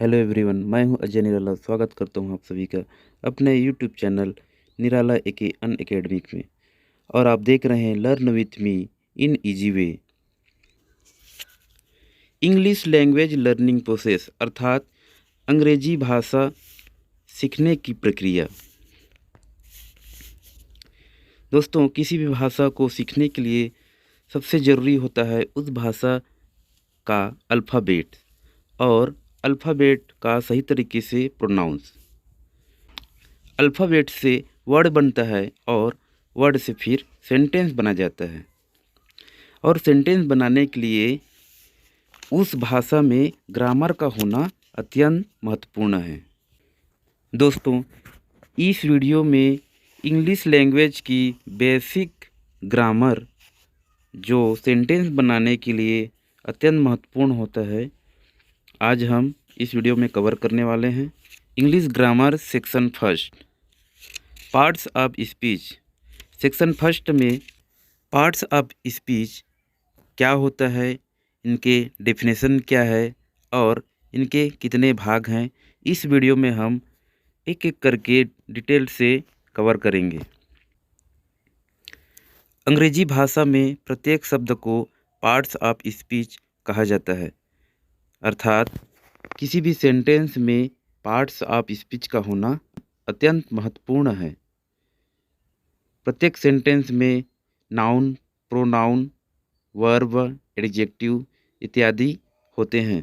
Hello everyone, मैं हूं अजय निराला। स्वागत करता हूं आप सभी का अपने यूट्यूब चैनल निराला एके अन एकेडमिक में। और आप देख रहे हैं learn with me in easy way. English language learning process अर्थात अंग्रेजी भाषा सीखने की प्रक्रिया। दोस्तों, किसी भी भाषा को सीखने के लिए सबसे ज़रूरी होता है उस भाषा का अल्फ़ाबेट और अल्फ़ाबेट का सही तरीके से प्रोनाउंस। अल्फ़ाबेट से वर्ड बनता है और वर्ड से फिर सेंटेंस बना जाता है। और सेंटेंस बनाने के लिए उस भाषा में ग्रामर का होना अत्यंत महत्वपूर्ण है। दोस्तों, इस वीडियो में इंग्लिश लैंग्वेज की बेसिक ग्रामर जो सेंटेंस बनाने के लिए अत्यंत महत्वपूर्ण होता है, आज हम इस वीडियो में कवर करने वाले हैं। English grammar section first, parts of speech. Section first में पार्ट्स ऑफ स्पीच क्या होता है, इनके डेफिनेशन क्या है और इनके कितने भाग हैं, इस वीडियो में हम एक एक करके डिटेल से कवर करेंगे। अंग्रेजी भाषा में प्रत्येक शब्द को पार्ट्स ऑफ स्पीच कहा जाता है, अर्थात किसी भी सेंटेंस में पार्ट्स ऑफ स्पीच का होना अत्यंत महत्वपूर्ण है। प्रत्येक सेंटेंस में नाउन, प्रोनाउन, वर्ब, एडजेक्टिव इत्यादि होते हैं।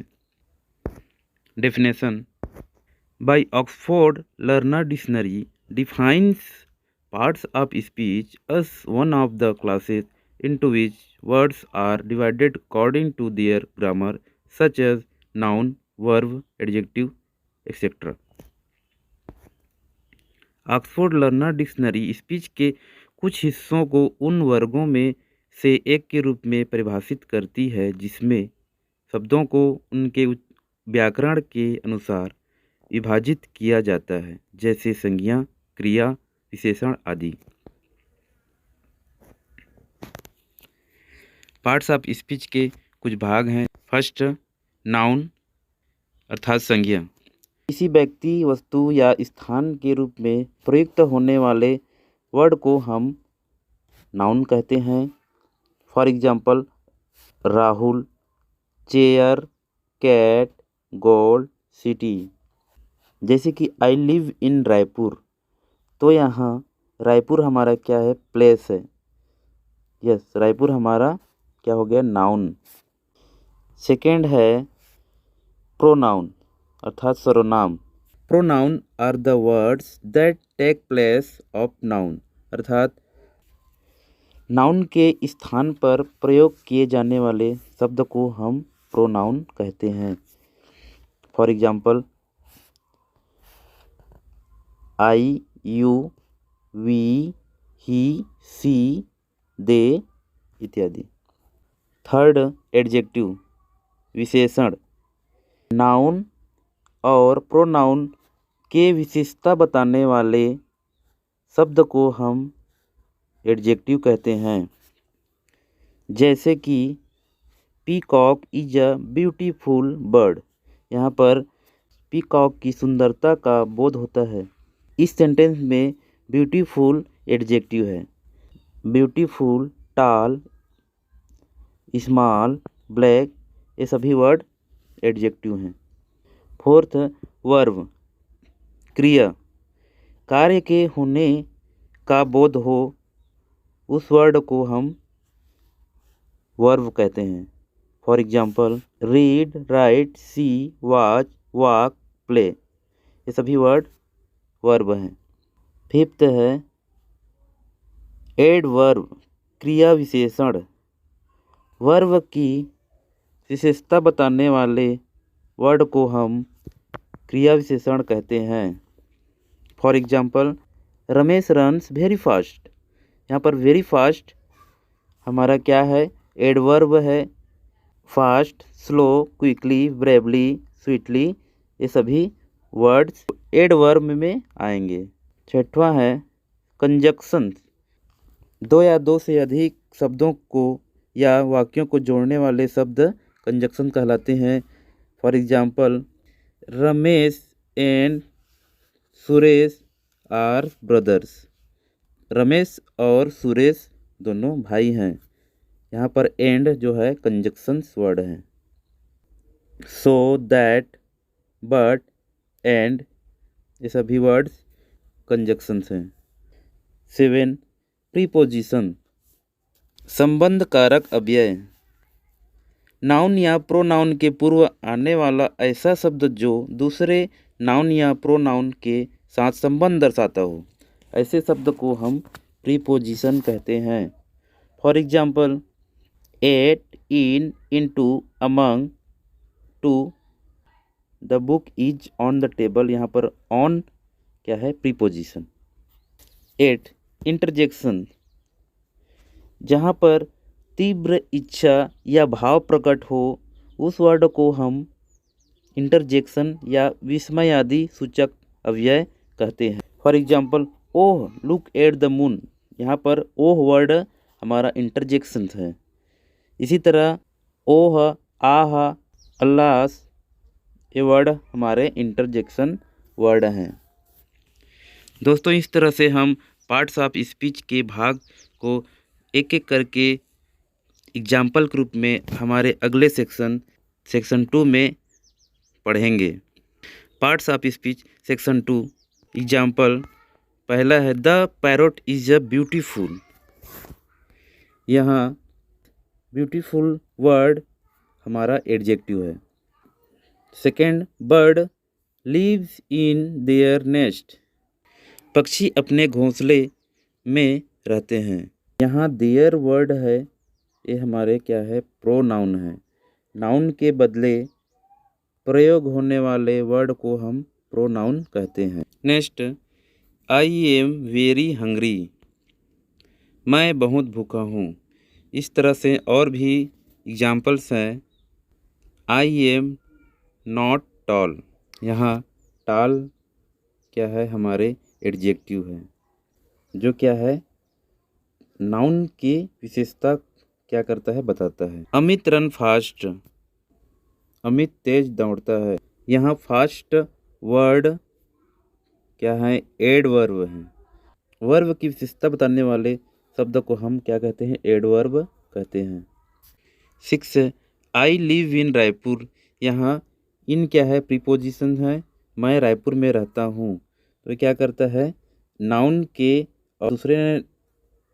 Definition bye Oxford learner dictionary defines parts of speech as one of the classes into which words are divided according to their grammar, such as noun, verb, adjective, etc. Oxford learner dictionary speech के कुछ हिस्सों को उन वर्गों में से एक के रूप में परिभाषित करती है जिसमें शब्दों को उनके व्याकरण के अनुसार विभाजित किया जाता है, जैसे संज्ञा, क्रिया, विशेषण आदि। पार्ट्स ऑफ स्पीच के कुछ भाग हैं। फर्स्ट, नाउन अर्थात संज्ञा। किसी व्यक्ति, वस्तु या स्थान के रूप में प्रयुक्त होने वाले वर्ड को हम नाउन कहते हैं। For example, Rahul, chair, cat, gold, city. जैसे कि आई लिव इन रायपुर, तो यहाँ रायपुर हमारा क्या है, प्लेस है। यस, रायपुर हमारा क्या हो गया, नाउन। सेकेंड है प्रोनाउन अर्थात सर्वनाम। Pronoun are the words that take place of noun, अर्थात नाउन के स्थान पर प्रयोग किए जाने वाले शब्द को हम प्रोनाउन कहते हैं। For example, I, you, we, he, she, they इत्यादि। थर्ड, एडजेक्टिव विशेषण। नाउन और प्रोनाउन के विशेषता बताने वाले शब्द को हम एडजेक्टिव कहते हैं। जैसे कि peacock is a beautiful bird, यहाँ पर पीकॉक की सुंदरता का बोध होता है। इस सेंटेंस में ब्यूटीफुल एडजेक्टिव है। ब्यूटीफुल, टाल, स्मॉल, ब्लैक, ये सभी वर्ड एडजेक्टिव हैं। फोर्थ, वर्ब क्रिया। कार्य के होने का बोध हो उस वर्ड को हम वर्ब कहते हैं। For example, read, write, see, watch, walk, play, ये सभी वर्ड वर्ब हैं। फिफ्थ है एडवर्ब क्रिया विशेषण। वर्ब की विशेषता बताने वाले वर्ड को हम क्रिया विशेषण कहते हैं। For example, Ramesh runs very fast, यहाँ पर वेरी फास्ट हमारा क्या है, एडवर्ब है। Fast, slow, quickly, bravely, sweetly, ये सभी वर्ड्स एडवर्ब में आएंगे। छठवां है कंजक्शन। दो या दो से अधिक शब्दों को या वाक्यों को जोड़ने वाले शब्द कंजक्शन कहलाते हैं। For example, Ramesh and Suresh are brothers. Ramesh और सुरेश दोनों भाई हैं। यहाँ पर एंड जो है कंजक्शंस वर्ड है। सो दैट, बट, एंड ये सभी वर्ड्स कंजक्शंस हैं। 7 प्रीपोजिशन संबंध कारक अव्यय। नाउन या प्रोनाउन के पूर्व आने वाला ऐसा शब्द जो दूसरे नाउन या प्रोनाउन के साथ संबंध दर्शाता हो, ऐसे शब्द को हम प्रीपोजिशन कहते हैं। For example, at, in, into, among, to, the book is on the table. यहाँ पर ऑन क्या है? प्रीपोजिशन। 8 इंटरजेक्शन जहाँ पर तीव्र इच्छा या भाव प्रकट हो उस वर्ड को हम इंटरजेक्शन या विस्मय आदि सूचक अव्यय कहते हैं। For example, oh look at the moon. यहाँ पर ओह वर्ड हमारा इंटरजेक्शन है। इसी तरह ओह, आह, अल्लास ये वर्ड हमारे इंटरजेक्शन वर्ड हैं। दोस्तों, इस तरह से हम पार्ट्स ऑफ स्पीच के भाग को एक एक करके एग्जाम्पल के रूप में हमारे अगले सेक्शन 2 में पढ़ेंगे। Parts of speech section 2 example पहला है the parrot is a beautiful. यहाँ ब्यूटीफुल वर्ड हमारा एडजेक्टिव है। Second, bird lives in their nest. पक्षी अपने घोंसले में रहते हैं। यहाँ देयर वर्ड है, ये हमारे क्या है? प्रोनाउन है। नाउन के बदले प्रयोग होने वाले वर्ड को हम प्रोनाउन कहते हैं। Next, I am very hungry. मैं बहुत भूखा हूँ। इस तरह से और भी एग्जाम्पल्स हैं। I am not toll. यहाँ टॉल क्या है? हमारे एडजेक्टिव है, जो क्या है? नाउन की विशेषता क्या करता है? बताता है। Amit run fast. अमित तेज दौड़ता है। यहाँ फास्ट वर्ड क्या है? एडवर्ब है। वर्ब की विशेषता बताने वाले शब्द को हम क्या कहते हैं? एडवर्ब कहते हैं। 6 आई लिव इन रायपुर। यहाँ इन क्या है? प्रीपोजिशन है। मैं रायपुर में रहता हूँ, तो क्या करता है? नाउन के और दूसरे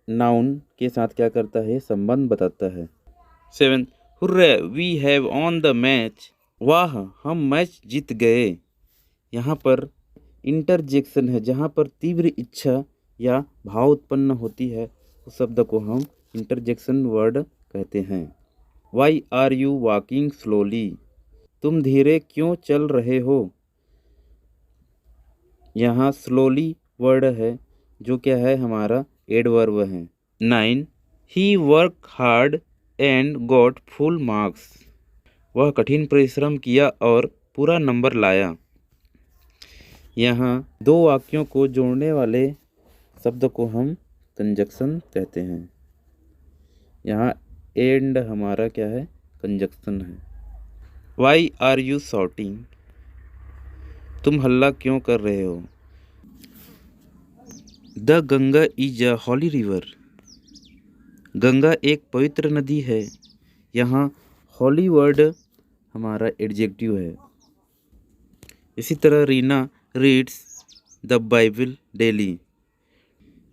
नाउन के साथ क्या करता है? संबंध बताता है। 7 hurray we have on the match. वाह, हम मैच जीत गए। यहाँ पर इंटरजेक्शन है। जहाँ पर तीव्र इच्छा या भाव उत्पन्न होती है उस शब्द को हम इंटरजेक्शन वर्ड कहते हैं। Why are you walking slowly. तुम धीरे क्यों चल रहे हो। यहाँ स्लोली वर्ड है, जो क्या है? हमारा एडवर्ब है। 9 he work hard and got full marks. वह कठिन परिश्रम किया और पूरा नंबर लाया। यहाँ दो वाक्यों को जोड़ने वाले शब्द को हम कंजक्शन कहते हैं। यहाँ एंड हमारा क्या है? कंजक्शन है। Why are you shouting. तुम हल्ला क्यों कर रहे हो। The Ganga is a holy river. Ganga एक पवित्र नदी है। यहाँ हॉली वर्ड हमारा एडजेक्टिव है। इसी तरह Reena reads the Bible daily.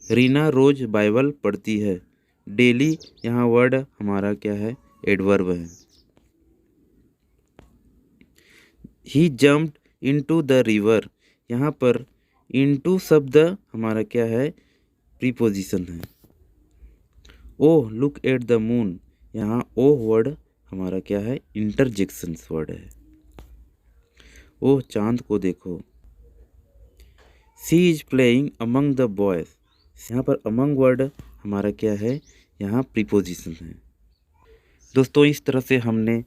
Reena रोज बाइबल पढ़ती है। डेली यहाँ वर्ड हमारा क्या है? एडवर्ब है। ही जम्प्ड इनटू द रिवर। यहाँ पर इनटू शब्द हमारा क्या है? प्रीपोजिशन है। Oh look at the moon. यहाँ ओह वर्ड हमारा क्या है? इंटरजेक्शन वर्ड है। ओह चांद को देखो। She is playing among the boys. यहाँ पर अमंग वर्ड हमारा क्या है? यहाँ प्रीपोजिशन है। दोस्तों, इस तरह से हमने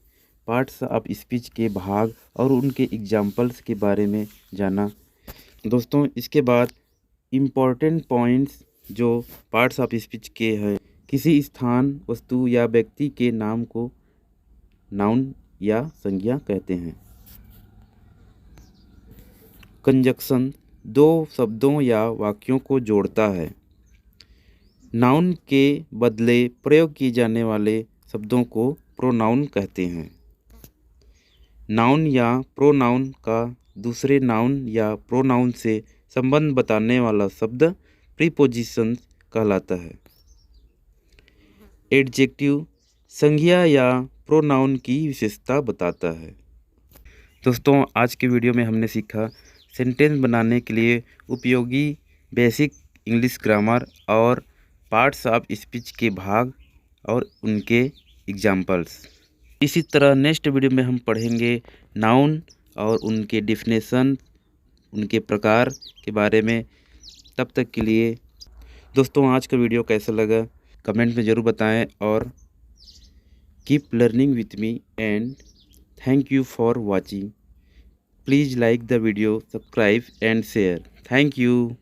पार्ट्स ऑफ स्पीच के भाग और उनके एग्जाम्पल्स के बारे में जाना। दोस्तों, इसके बाद इम्पॉर्टेंट पॉइंट्स जो पार्ट्स ऑफ स्पीच के हैं, किसी स्थान, वस्तु या व्यक्ति के नाम को नाउन या संज्ञा कहते हैं। कंजक्शन दो शब्दों या वाक्यों को जोड़ता है। नाउन के बदले प्रयोग किए जाने वाले शब्दों को प्रोनाउन कहते हैं। नाउन या प्रोनाउन का दूसरे नाउन या प्रोनाउन से संबंध बताने वाला शब्द प्रीपोजिशन कहलाता है। एडजेक्टिव संज्ञा या प्रोनाउन की विशेषता बताता है। दोस्तों, आज के वीडियो में हमने सीखा सेंटेंस बनाने के लिए उपयोगी बेसिक इंग्लिश ग्रामर और पार्ट्स ऑफ स्पीच के भाग और उनके एग्जाम्पल्स। इसी तरह नेक्स्ट वीडियो में हम पढ़ेंगे नाउन और उनके डिफिनेशन, उनके प्रकार के बारे में। तब तक के लिए दोस्तों, आज का वीडियो कैसा लगा कमेंट में ज़रूर बताएं और keep learning with me and thank you for watching. Please like the video, subscribe and share. Thank you.